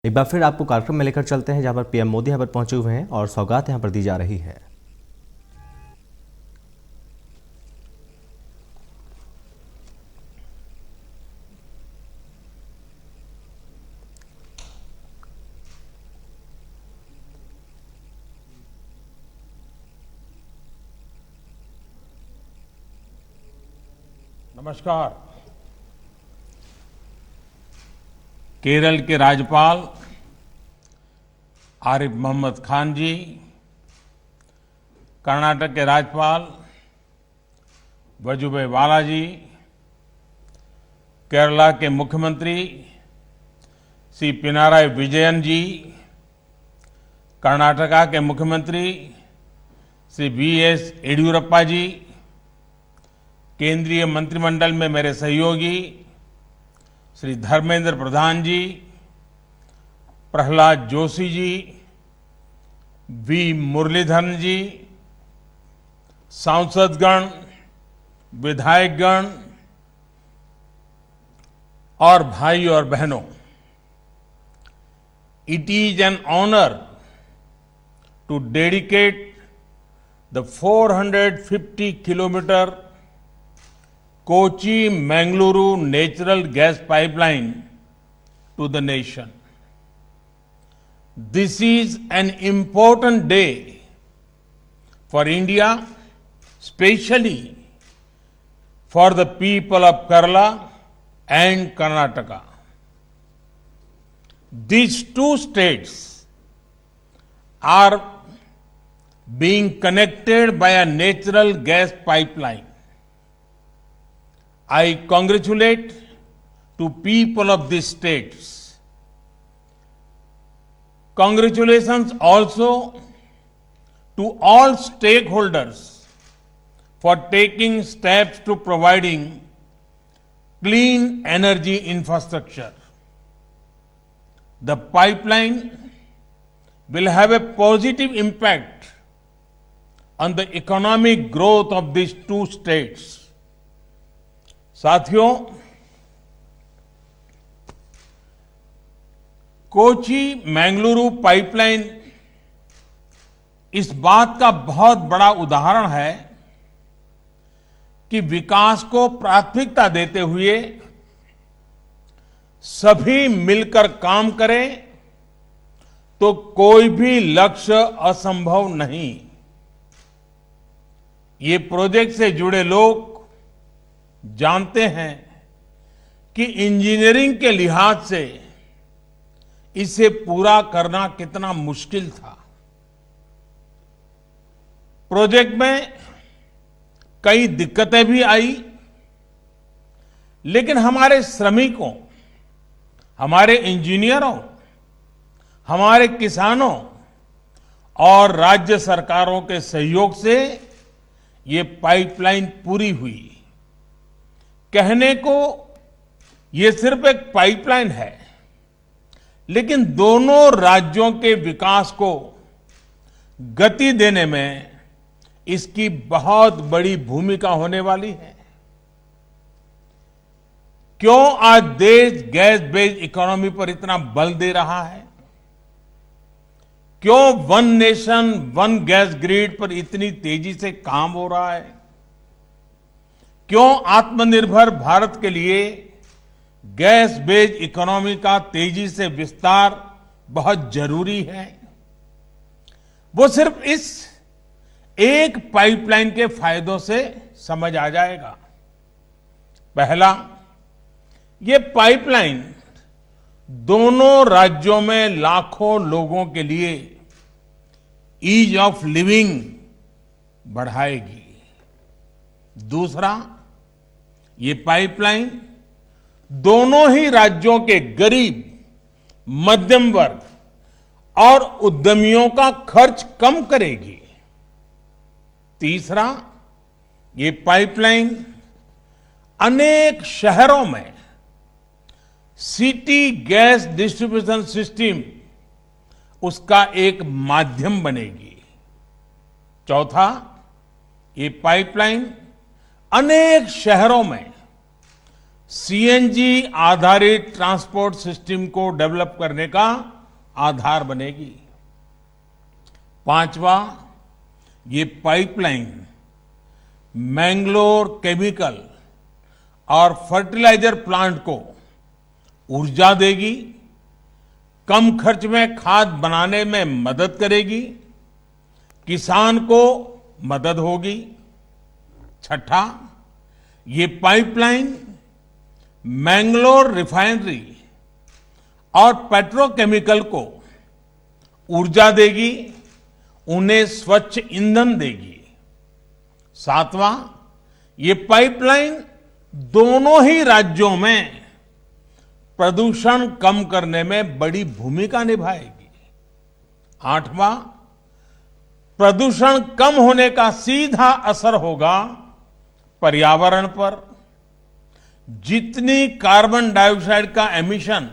एक बार फिर आपको कार्यक्रम में लेकर चलते हैं जहां पर पीएम मोदी यहाँ पर पहुंचे हुए हैं और सौगात यहाँ पर दी जा रही है। नमस्कार। केरल के राज्यपाल आरिफ मोहम्मद खान जी, कर्नाटक के राज्यपाल वजुभाई वाला जी, केरला के मुख्यमंत्री श्री पिनाराई विजयन जी, कर्नाटका के मुख्यमंत्री श्री वीएस येदियुरप्पा जी, केंद्रीय मंत्रिमंडल में मेरे सहयोगी श्री धर्मेंद्र प्रधान जी, प्रहलाद जोशी जी, वी मुरलीधरन जी, सांसदगण, विधायकगण और भाई और बहनों, it is an honour to dedicate the 450 kilometre Kochi Mangaluru natural gas pipeline to the nation. This is an important day for India, especially for the people of Kerala and Karnataka. These two states are being connected by a natural gas pipeline. I congratulate to people of these states. Congratulations also to all stakeholders for taking steps to providing clean energy infrastructure. The pipeline will have a positive impact on the economic growth of these two states. साथियों, Kochi Mangaluru pipeline इस बात का बहुत बड़ा उदाहरण है कि विकास को प्राथमिकता देते हुए सभी मिलकर काम करें तो कोई भी लक्ष्य असंभव नहीं। ये प्रोजेक्ट से जुड़े लोग जानते हैं कि इंजीनियरिंग के लिहाज से इसे पूरा करना कितना मुश्किल था। प्रोजेक्ट में कई दिक्कतें भी आई, लेकिन हमारे श्रमिकों, हमारे इंजीनियरों, हमारे किसानों और राज्य सरकारों के सहयोग से ये पाइपलाइन पूरी हुई। कहने को ये सिर्फ एक पाइपलाइन है, लेकिन दोनों राज्यों के विकास को गति देने में इसकी बहुत बड़ी भूमिका होने वाली है। क्यों आज देश गैस बेस्ड इकोनॉमी पर इतना बल दे रहा है? क्यों one nation one gas grid पर इतनी तेजी से काम हो रहा है? क्यों आत्मनिर्भर भारत के लिए गैस बेस्ड इकोनॉमी का तेजी से विस्तार बहुत जरूरी है? वो सिर्फ इस एक पाइपलाइन के फायदों से समझ आ जाएगा। पहला, ये पाइपलाइन दोनों राज्यों में लाखों लोगों के लिए ईज ऑफ लिविंग बढ़ाएगी। दूसरा, ये पाइपलाइन दोनों ही राज्यों के गरीब, मध्यम वर्ग और उद्यमियों का खर्च कम करेगी। तीसरा, ये पाइपलाइन अनेक शहरों में सिटी गैस डिस्ट्रीब्यूशन सिस्टम उसका एक माध्यम बनेगी। चौथा, ये पाइपलाइन अनेक शहरों में सीएनजी आधारित ट्रांसपोर्ट सिस्टम को डेवलप करने का आधार बनेगी। पांचवा, ये पाइपलाइन मैंगलोर केमिकल और फर्टिलाइजर प्लांट को ऊर्जा देगी, कम खर्च में खाद बनाने में मदद करेगी, किसान को मदद होगी। छठा, ये पाइपलाइन मैंगलोर रिफाइनरी और पेट्रोकेमिकल को ऊर्जा देगी, उन्हें स्वच्छ ईंधन देगी। सातवां, ये पाइपलाइन दोनों ही राज्यों में प्रदूषण कम करने में बड़ी भूमिका निभाएगी। आठवां, प्रदूषण कम होने का सीधा असर होगा पर्यावरण पर। जितनी कार्बन डाइऑक्साइड का एमिशन